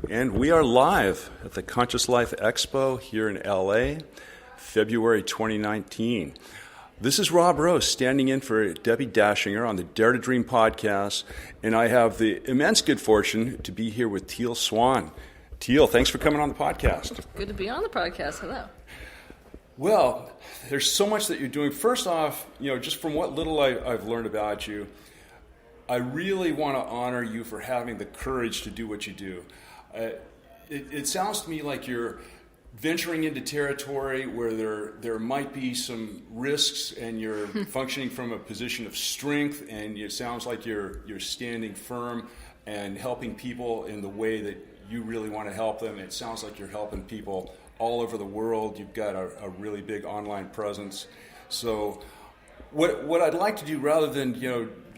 And we are live at the Conscious Life Expo here in LA, February 2019. This is Rob Rose standing in for Debbie Dashinger on the Dare to Dream podcast, and I have the immense good fortune to be here with Teal Swan. Teal, thanks for coming on the podcast. Good to be on the podcast. Hello. Well, there's so much that you're doing. First off, just from what little I've learned about you, I really want to honor you for having the courage to do what you do. It sounds to me like you're venturing into territory where there might be some risks, and you're functioning from a position of strength, and it sounds like you're standing firm and helping people in the way that you really want to help them. It sounds like you're helping people all over the world. You've got a really big online presence. So what I'd like to do, rather than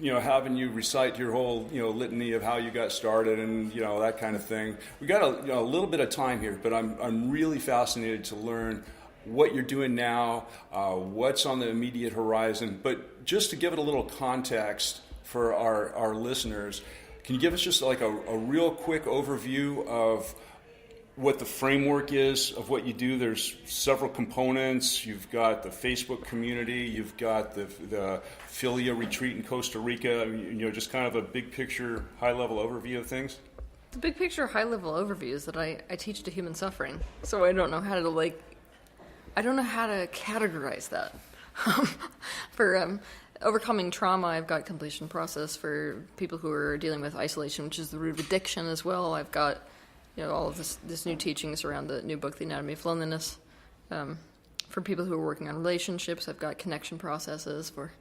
having you recite your whole litany of how you got started and that kind of thing, we got a little bit of time here, but I'm really fascinated to learn what you're doing now, what's on the immediate horizon. But just to give it a little context for our listeners, can you give us just like a real quick overview of what the framework is of what you do? There's several components. You've got the Facebook community. You've got the Philia retreat in Costa Rica. Just kind of a big picture, high-level overview of things. The big picture, high-level overview is that I teach to human suffering. So I don't know how to categorize that. For overcoming trauma, I've got completion process. For people who are dealing with isolation, which is the root of addiction as well, I've got all of this new teachings around the new book, The Anatomy of Loneliness. For people who are working on relationships, I've got connection processes for,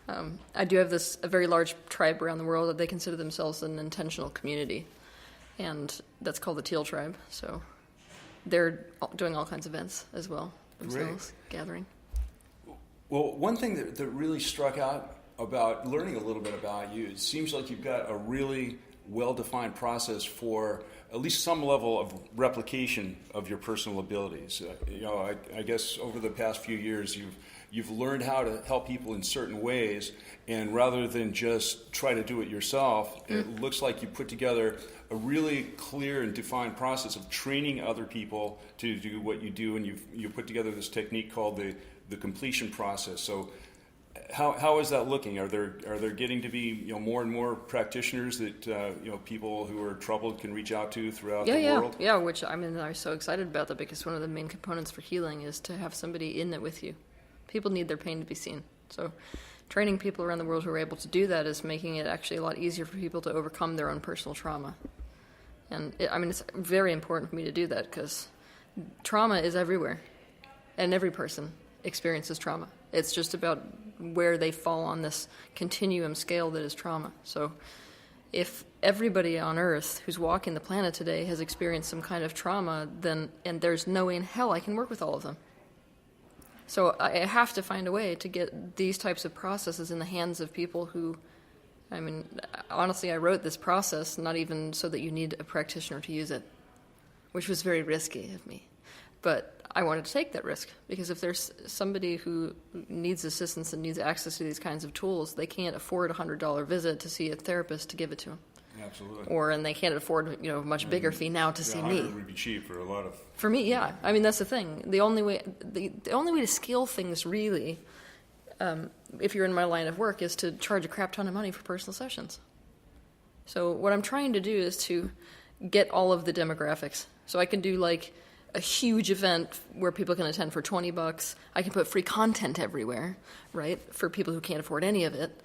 I do have a very large tribe around the world that they consider themselves an intentional community, and that's called the Teal tribe. So they're doing all kinds of events as well themselves, gathering. Well, one thing that really struck out about learning a little bit about you, it seems like you've got a really well-defined process for at least some level of replication of your personal abilities. I guess over the past few years, you've learned how to help people in certain ways, and rather than just try to do it yourself, it looks like you put together a really clear and defined process of training other people to do what you do, and you put together this technique called the completion process. So how is that looking? Are there getting to be more and more practitioners that people who are troubled can reach out to throughout the world? Yeah. Which I'm so excited about that, because one of the main components for healing is to have somebody in it with you. People need their pain to be seen. So training people around the world who are able to do that is making it actually a lot easier for people to overcome their own personal trauma. And it's very important for me to do that, because trauma is everywhere, and every person experiences trauma. It's just about where they fall on this continuum scale that is trauma. So if everybody on Earth who's walking the planet today has experienced some kind of trauma, and there's no way in hell I can work with all of them. So I have to find a way to get these types of processes in the hands of people who, honestly, I wrote this process not even so that you need a practitioner to use it, which was very risky of me. But I wanted to take that risk, because if there's somebody who needs assistance and needs access to these kinds of tools, they can't afford a $100 visit to see a therapist to give it to them. Absolutely. And they can't afford a much bigger fee now to see me. $100 would be cheap for a lot of. For me, yeah. That's the thing. The only way to scale things really, if you're in my line of work, is to charge a crap ton of money for personal sessions. So what I'm trying to do is to get all of the demographics. So I can do a huge event where people can attend for $20. I can put free content everywhere, right, for people who can't afford any of it.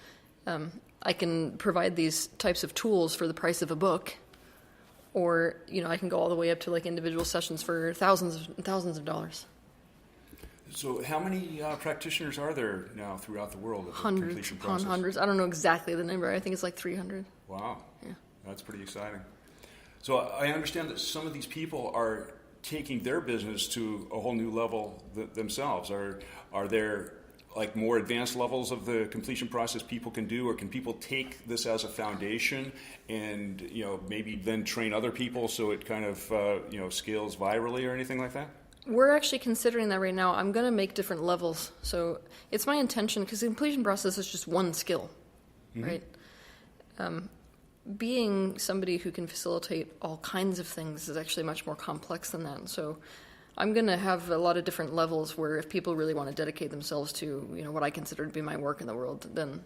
I can provide these types of tools for the price of a book, or I can go all the way up to individual sessions for thousands and thousands of dollars. So how many practitioners are there now throughout the world of the completion process? Hundreds. I don't know exactly the number. I think it's 300. Wow. Yeah. That's pretty exciting. So I understand that some of these people are taking their business to a whole new level themselves. Are there more advanced levels of the completion process people can do, or can people take this as a foundation and maybe then train other people so it kind of scales virally or anything like that? We're actually considering that right now. I'm going to make different levels. So it's my intention, because the completion process is just one skill, right? being somebody who can facilitate all kinds of things is actually much more complex than that. So I'm going to have a lot of different levels where if people really want to dedicate themselves to, what I consider to be my work in the world, then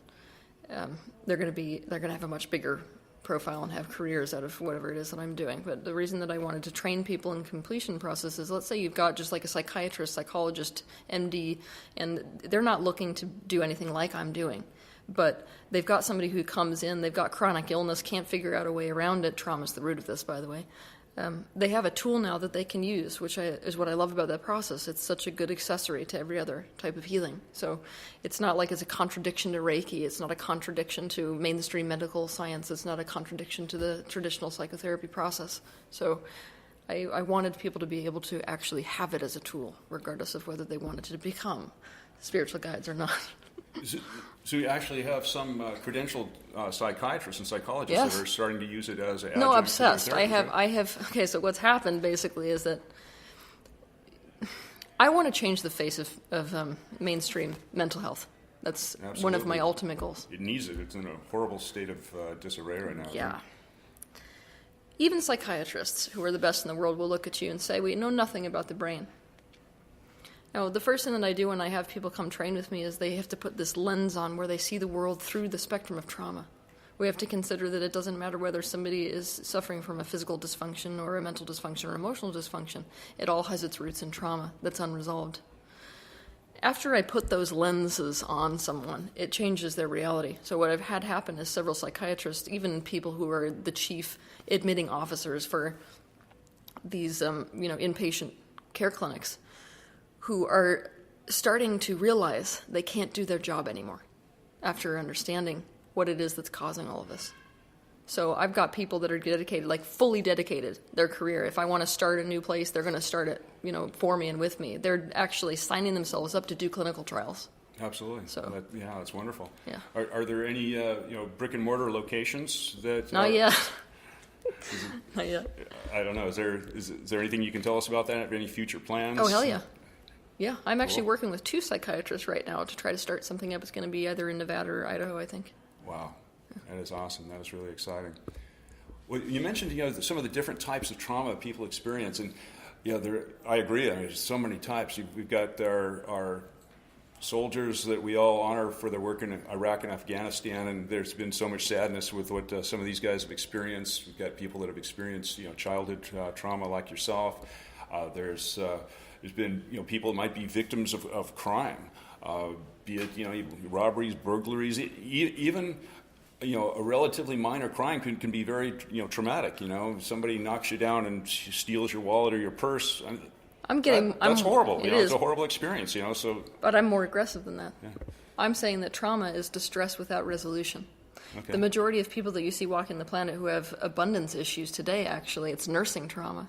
they're going to have a much bigger profile and have careers out of whatever it is that I'm doing. But the reason that I wanted to train people in completion process is, let's say you've got just like a psychiatrist, psychologist, MD, and they're not looking to do anything like I'm doing. But they've got somebody who comes in, they've got chronic illness, can't figure out a way around it. Trauma's the root of this, by the way. They have a tool now that they can use, which is what I love about that process. It's such a good accessory to every other type of healing. So it's not like it's a contradiction to Reiki. It's not a contradiction to mainstream medical science. It's not a contradiction to the traditional psychotherapy process. So I wanted people to be able to actually have it as a tool, regardless of whether they wanted to become spiritual guides or not. So you actually have some credentialed psychiatrists and psychologists Yes. that are starting to use it as an No, adjunct to their obsessed. therapy, I have. Okay, so what's happened basically is that I want to change the face of mainstream mental health. That's one of my Absolutely. ultimate goals. It needs it. It's in a horrible state of disarray right now. Yeah. Even psychiatrists, who are the best in the world, will look at you and say, we know nothing about the brain. Now, the first thing that I do when I have people come train with me is they have to put this lens on where they see the world through the spectrum of trauma. We have to consider that it doesn't matter whether somebody is suffering from a physical dysfunction or a mental dysfunction or emotional dysfunction. It all has its roots in trauma that's unresolved. After I put those lenses on someone, it changes their reality. So what I've had happen is several psychiatrists, even people who are the chief admitting officers for these, inpatient care clinics, who are starting to realize they can't do their job anymore after understanding what it is that's causing all of this. So I've got people that are dedicated, like fully dedicated their career. If I want to start a new place, they're going to start it, for me and with me. They're actually signing themselves up to do clinical trials. Absolutely. So that's wonderful. Yeah. Are there any brick and mortar locations that? Not yet. Not yet. I don't know. Is there anything you can tell us about that? Any future plans? Oh, hell yeah. Yeah, I'm actually Cool. working with 2 psychiatrists right now to try to start something up. It's going to be either in Nevada or Idaho, I think. Wow, that is awesome. That is really exciting. Well, you mentioned some of the different types of trauma people experience, and I agree. There's so many types. We've got our soldiers that we all honor for their work in Iraq and Afghanistan, and there's been so much sadness with what some of these guys have experienced. We've got people that have experienced childhood trauma like yourself. There's been people that might be victims of crime, be it robberies, burglaries, even a relatively minor crime can be very traumatic. Somebody knocks you down and steals your wallet or your purse. That's horrible. It's a horrible experience. So. But I'm more aggressive than that. Yeah. I'm saying that trauma is distress without resolution. Okay. The majority of people that you see walking the planet who have abundance issues today, actually, it's nursing trauma.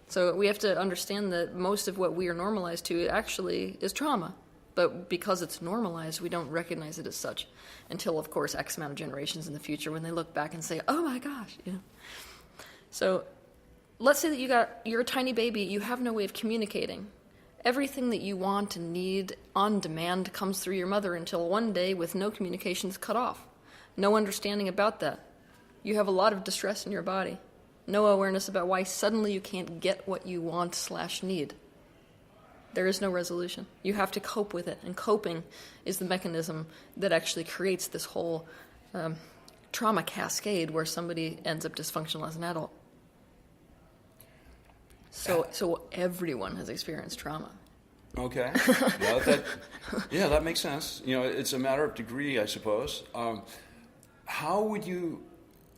So we have to understand that most of what we are normalized to actually is trauma. But because it's normalized, we don't recognize it as such until, of course, X amount of generations in the future when they look back and say, oh my gosh. So let's say that you're a tiny baby, you have no way of communicating. Everything that you want and need on demand comes through your mother until one day, with no communication, is cut off. No understanding about that. You have a lot of distress in your body. No awareness about why suddenly you can't get what you want/need. There is no resolution. You have to cope with it, and coping is the mechanism that actually creates this whole trauma cascade where somebody ends up dysfunctional as an adult. So everyone has experienced trauma. Okay. That makes sense. It's a matter of degree, I suppose. How would you?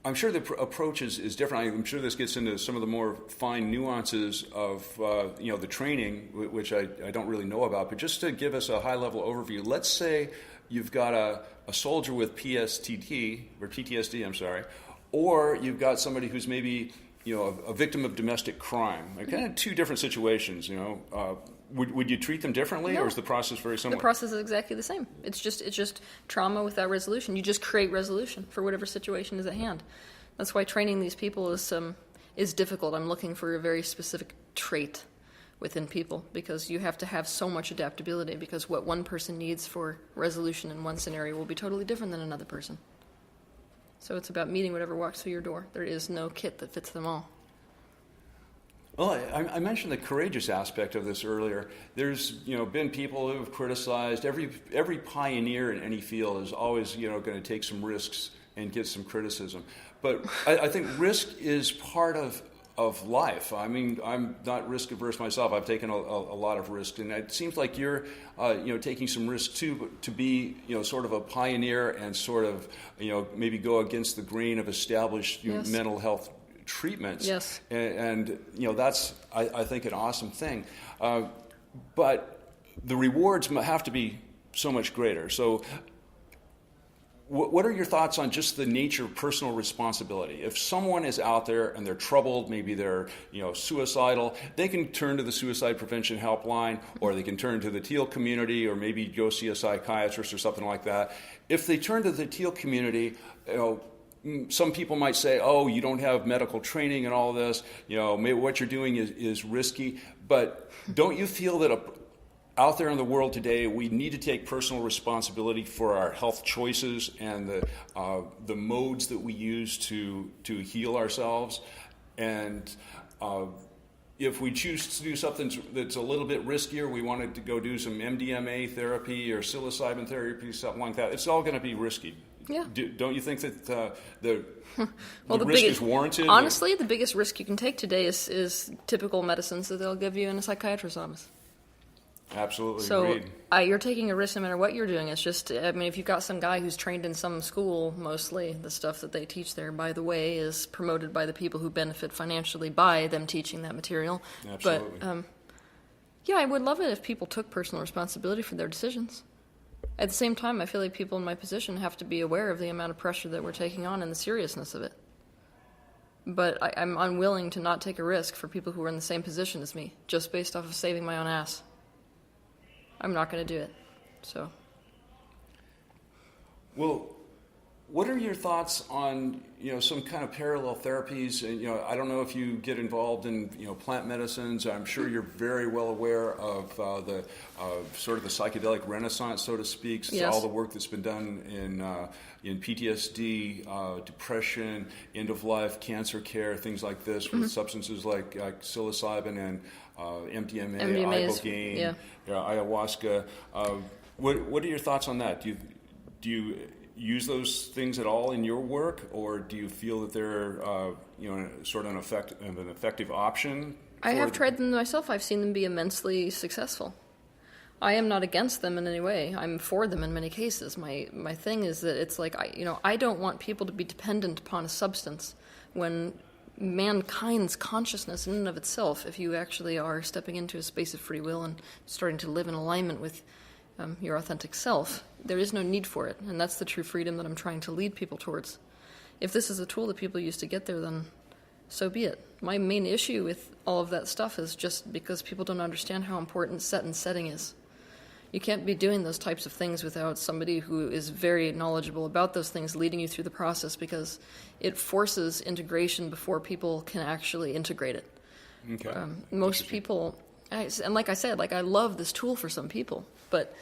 I'm sure the approach is different. I'm sure this gets into some of the more fine nuances of the training, which I don't really know about. But just to give us a high-level overview, let's say you've got a soldier with PTSD, I'm sorry, or you've got somebody who's maybe a victim of domestic crime. Kind of 2 different situations. Would you treat them differently, No. or is the process very similar? The process is exactly the same. It's just trauma without resolution. You just create resolution for whatever situation is at hand. That's why training these people is difficult. I'm looking for a very specific trait within people, because you have to have so much adaptability, because what one person needs for resolution in one scenario will be totally different than another person. So it's about meeting whatever walks through your door. There is no kit that fits them all. Well, I mentioned the courageous aspect of this earlier. There's been people who have criticized every pioneer in any field is always going to take some risks and get some criticism. But I think risk is part of life. I mean, I'm not risk averse myself. I've taken a lot of risk, and it seems like you're taking some risk too, to be sort of a pioneer and sort of maybe go against the grain of established Yes. mental health treatments. Yes. And that's, I think, an awesome thing. But the rewards have to be so much greater. So what are your thoughts on just the nature of personal responsibility? If someone is out there and they're troubled, maybe they're suicidal, they can turn to the suicide prevention helpline, or they can turn to the Teal community, or maybe go see a psychiatrist or something like that. If they turn to the Teal community, some people might say, "Oh, you don't have medical training and all this. Maybe what you're doing is risky." But don't you feel that out there in the world today, we need to take personal responsibility for our health choices and the modes that we use to heal ourselves? And if we choose to do something that's a little bit riskier, we wanted to go do some MDMA therapy or psilocybin therapy, something like that. It's all going to be risky. Yeah. Don't you think that the the risk is warranted? Honestly, the biggest risk you can take today is typical medicines that they'll give you in a psychiatrist's office. Absolutely. So Agreed. you're taking a risk no matter what you're doing. It's just, if you've got some guy who's trained in some school, mostly the stuff that they teach there, by the way, is promoted by the people who benefit financially by them teaching that material. Absolutely. But yeah, I would love it if people took personal responsibility for their decisions. At the same time, I feel like people in my position have to be aware of the amount of pressure that we're taking on and the seriousness of it. But I'm unwilling to not take a risk for people who are in the same position as me, just based off of saving my own ass. I'm not going to do it. So. Well, what are your thoughts on some kind of parallel therapies? And I don't know if you get involved in plant medicines. I'm sure you're very well aware of the sort of the psychedelic renaissance, so to speak. Yes. All the work that's been done in PTSD, depression, end of life, cancer care, things like this, with substances like psilocybin and MDMA, ibogaine, ayahuasca. What are your thoughts on that? Do you use those things at all in your work, or do you feel that they're sort of an effective option? I have tried them myself. I've seen them be immensely successful. I am not against them in any way. I'm for them in many cases. My thing is that it's like I don't want people to be dependent upon a substance when mankind's consciousness in and of itself, if you actually are stepping into a space of free will and starting to live in alignment with your authentic self, there is no need for it. And that's the true freedom that I'm trying to lead people towards. If this is a tool that people use to get there, then so be it. My main issue with all of that stuff is just because people don't understand how important set and setting is. You can't be doing those types of things without somebody who is very knowledgeable about those things leading you through the process, because it forces integration before people can actually integrate it. Okay. Most people, and like I said, I love this tool for some people, but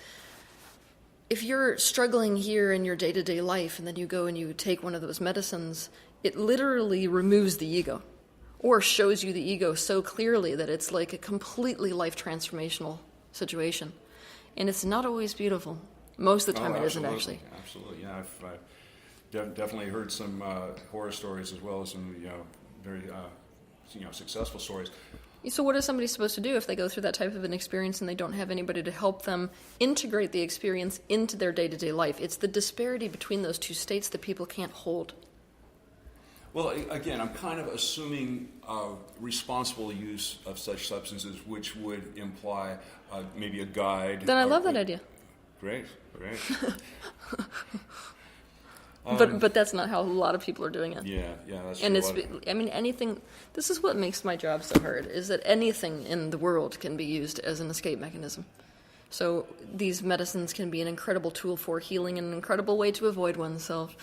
if you're struggling here in your day-to-day life and then you go and you take one of those medicines, it literally removes the ego or shows you the ego so clearly that it's like a completely life transformational situation. And it's not always beautiful. Most of the time it isn't, actually. Absolutely, yeah. I've definitely heard some horror stories as well as some very successful stories. So what is somebody supposed to do if they go through that type of an experience and they don't have anybody to help them integrate the experience into their day-to-day life? It's the disparity between those two states that people can't hold. Well, again, I'm kind of assuming responsible use of such substances, which would imply maybe a guide. Then I love that idea. Great. But that's not how a lot of people are doing it. Yeah, that's true. And it's, anything, this is what makes my job so hard, is that anything in the world can be used as an escape mechanism. So these medicines can be an incredible tool for healing, and an incredible way to avoid oneself.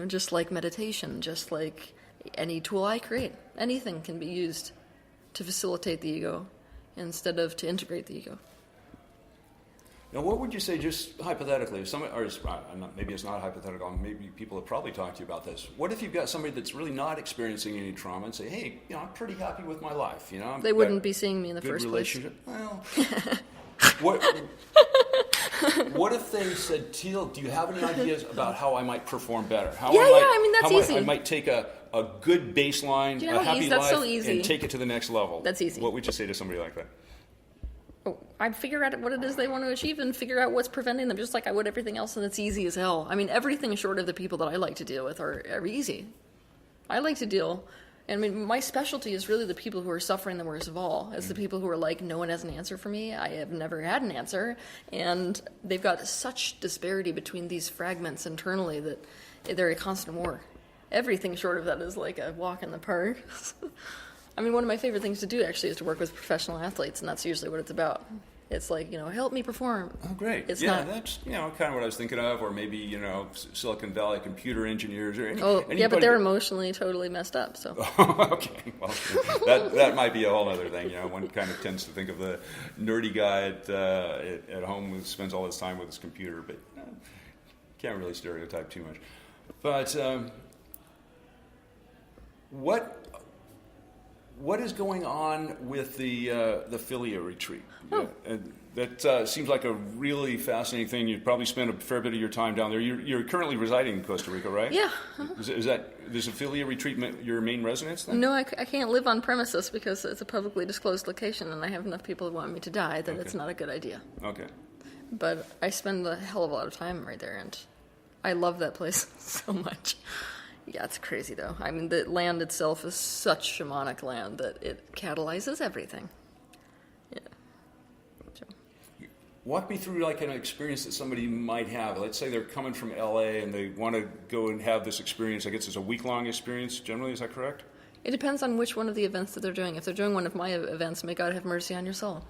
Just like meditation, just like any tool I create. Anything can be used to facilitate the ego instead of to integrate the ego. Now, what would you say, just hypothetically, if somebody, or maybe it's not hypothetical, maybe people have probably talked to you about this. What if you've got somebody that's really not experiencing any trauma and say, hey, I'm pretty happy with my life, They wouldn't be seeing me in the first place. Well, what if they said, Teal, do you have any ideas about how I might perform better? How that's easy. I might take a good baseline, a happy that's life, so easy. and take it to the next level. That's easy. What would you say to somebody like that? I'd figure out what it is they want to achieve and figure out what's preventing them, just like I would everything else, and it's easy as hell. I mean, everything short of the people that I like to deal with are easy. I like to deal, and I mean, my specialty is really the people who are suffering the worst of all. It's the people who are like, no one has an answer for me, I have never had an answer, and they've got such disparity between these fragments internally that they're a constant war. Everything short of that is like a walk in the park. I mean, one of my favorite things to do, actually, is to work with professional athletes, and that's usually what it's about. It's like, help me perform. Oh, great. That's, kind of what I was thinking of, or maybe, Silicon Valley computer engineers. Or anybody but they're emotionally totally messed up, so. Okay, well, that might be a whole other thing. One kind of tends to think of the nerdy guy at home who spends all his time with his computer, but can't really stereotype too much. But what is going on with the Philia retreat? That seems like a really fascinating thing. You probably spent a fair bit of your time down there. You're currently residing in Costa Rica, right? Yeah. Is a Philia retreat your main residence then? No, I can't live on premises because it's a publicly disclosed location, and I have enough people who want me to die that it's not a good idea. Okay. But I spend a hell of a lot of time right there, and I love that place so much. Yeah, it's crazy, though. I mean, the land itself is such shamanic land that it catalyzes everything. Yeah. So. Walk me through like an experience that somebody might have. Let's say they're coming from LA and they want to go and have this experience. I guess it's a week-long experience generally. Is that correct? It depends on which one of the events that they're doing. If they're doing one of my events, may God have mercy on your soul.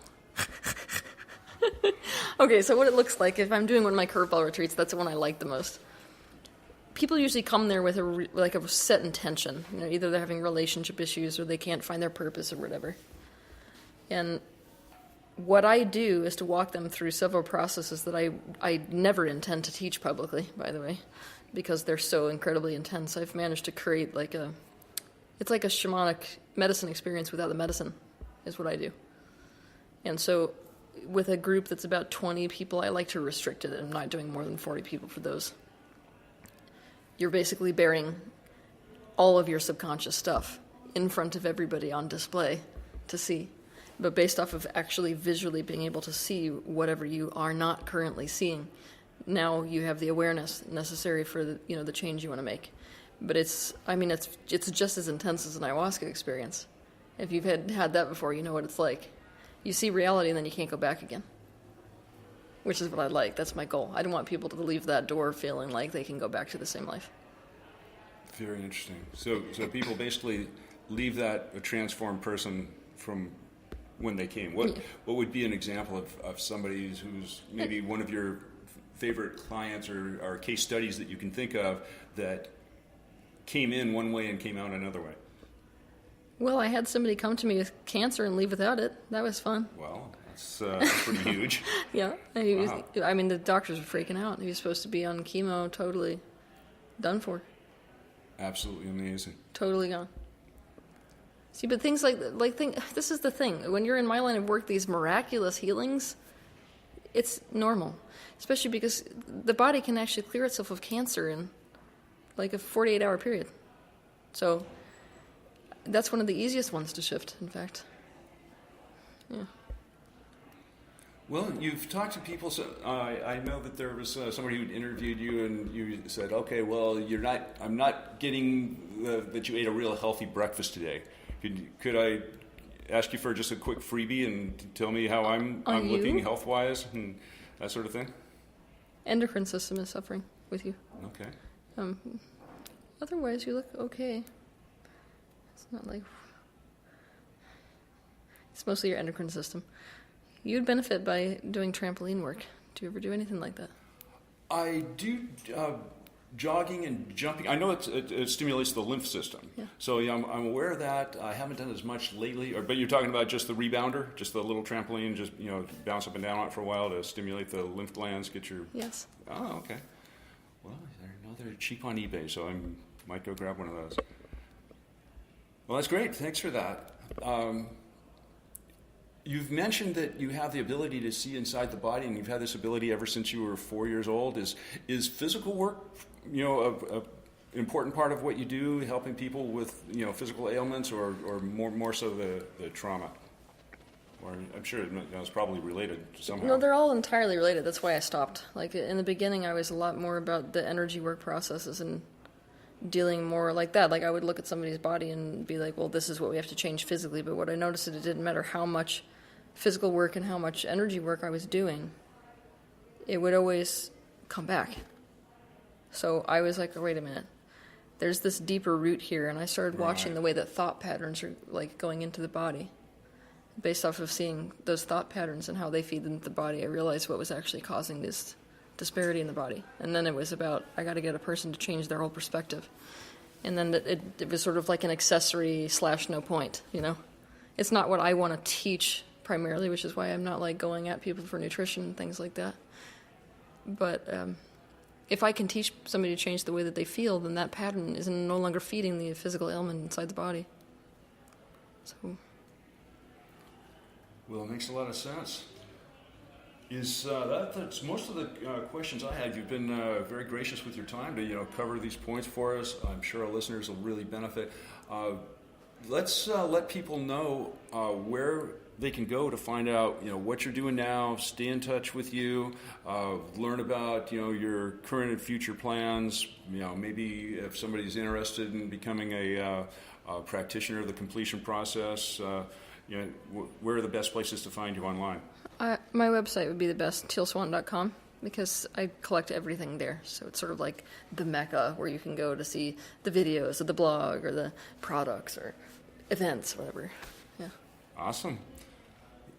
Okay, so what it looks like, if I'm doing one of my curveball retreats, that's the one I like the most. People usually come there with a set intention. Either they're having relationship issues or they can't find their purpose or whatever. And what I do is to walk them through several processes that I never intend to teach publicly, by the way, because they're so incredibly intense. I've managed to create it's like a shamanic medicine experience without the medicine, is what I do. And so with a group that's about 20 people, I like to restrict it. I'm not doing more than 40 people for those. You're basically bearing all of your subconscious stuff in front of everybody on display to see. But based off of actually visually being able to see whatever you are not currently seeing, now you have the awareness necessary for the change you want to make. But it's just as intense as an ayahuasca experience. If you've had that before, you know what it's like. You see reality and then you can't go back again. Which is what I like. That's my goal. I don't want people to leave that door feeling like they can go back to the same life. Very interesting. So people basically leave that a transformed person from when they came. What would be an example of somebody who's maybe one of your favorite clients or case studies that you can think of that came in one way and came out another way? Well, I had somebody come to me with cancer and leave without it. That was fun. Well, that's pretty huge. Yeah. Wow. The doctors were freaking out. He was supposed to be on chemo, totally done for. Absolutely amazing. Totally gone. See, but things this is the thing. When you're in my line of work, these miraculous healings, it's normal. Especially because the body can actually clear itself of cancer in like a 48-hour period. So that's one of the easiest ones to shift, in fact. Yeah. Well, you've talked to people. So I know that there was somebody who interviewed you, and you said, "Okay, well, I'm not getting that you ate a real healthy breakfast today. Could I ask you for just a quick freebie and tell me how I'm looking health-wise and that sort of thing?" Endocrine system is suffering with you. Okay. Otherwise, you look okay. It's not like it's mostly your endocrine system. You'd benefit by doing trampoline work. Do you ever do anything like that? I do jogging and jumping. I know it stimulates the lymph system. Yeah. So I'm aware of that. I haven't done as much lately. But you're talking about just the rebounder, just the little trampoline, just bounce up and down on it for a while to stimulate the lymph glands, get your. Yes. Oh, okay. Well, they're cheap on eBay, so I might go grab one of those. Well, that's great. Thanks for that. You've mentioned that you have the ability to see inside the body, and you've had this ability ever since you were 4 years old. Is physical work, a important part of what you do, helping people with physical ailments, or more so the trauma? Or I'm sure it's probably related somehow. No, they're all entirely related. That's why I stopped. Like in the beginning, I was a lot more about the energy work processes and dealing more like that. Like I would look at somebody's body and be like, well, this is what we have to change physically. But what I noticed is it didn't matter how much physical work and how much energy work I was doing, it would always come back. So I was like, oh, wait a minute. There's this deeper root here. And I started watching the way that thought patterns are like going into the body. Based off of seeing those thought patterns and how they feed into the body, I realized what was actually causing this disparity in the body. And then it was about, I got to get a person to change their whole perspective. And then it was sort of like an accessory / no point, It's not what I want to teach primarily, which is why I'm not like going at people for nutrition and things like that. But if I can teach somebody to change the way that they feel, then that pattern is no longer feeding the physical ailment inside the body. So... Well, it makes a lot of sense. That's most of the questions I had. You've been very gracious with your time to cover these points for us. I'm sure our listeners will really benefit. Let's let people know where they can go to find out what you're doing now, stay in touch with you, learn about your current and future plans. Maybe if somebody's interested in becoming a practitioner of the completion process. Where are the best places to find you online? My website would be the best, tealswan.com, because I collect everything there. So it's sort of like the mecca where you can go to see the videos of the blog or the products or events, whatever. Yeah. Awesome.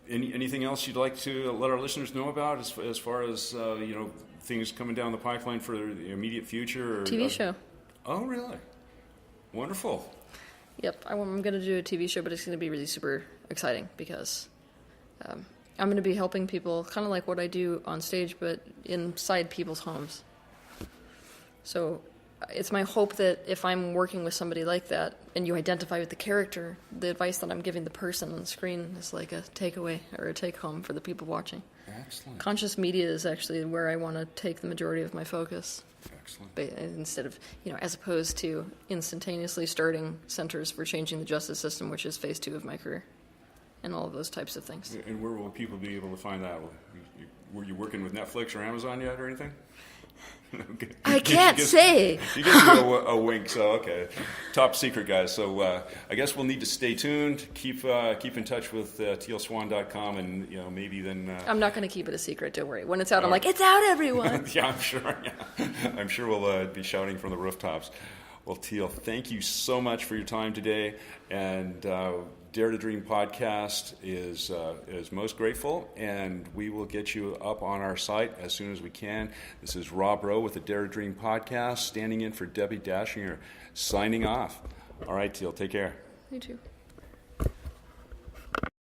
Anything else you'd like to let our listeners know about as far as things coming down the pipeline for the immediate future? Or, TV show. Oh, really? Wonderful. Yep, I'm going to do a TV show, but it's going to be really super exciting because I'm going to be helping people, kind of like what I do on stage, but inside people's homes. So it's my hope that if I'm working with somebody like that and you identify with the character, the advice that I'm giving the person on the screen is like a takeaway or a take-home for the people watching. Excellent. Conscious media is actually where I want to take the majority of my focus. Excellent. Instead of, as opposed to instantaneously starting centers for changing the justice system, which is phase 2 of my career, and all of those types of things. And where will people be able to find that? Were you working with Netflix or Amazon yet or anything? Okay. I can't say. You give me a wink, so okay. Top secret, guys. So I guess we'll need to stay tuned. Keep in touch with tealswan.com, and maybe then. I'm not going to keep it a secret. Don't worry. When it's out, I'm like, it's out, everyone. Yeah, I'm sure. Yeah. I'm sure we'll be shouting from the rooftops. Well, Teal, thank you so much for your time today, and Dare to Dream podcast is most grateful, and we will get you up on our site as soon as we can. This is Rob Rowe with the Dare to Dream podcast, standing in for Debbie Dashinger, signing off. All right, Teal, take care. You too.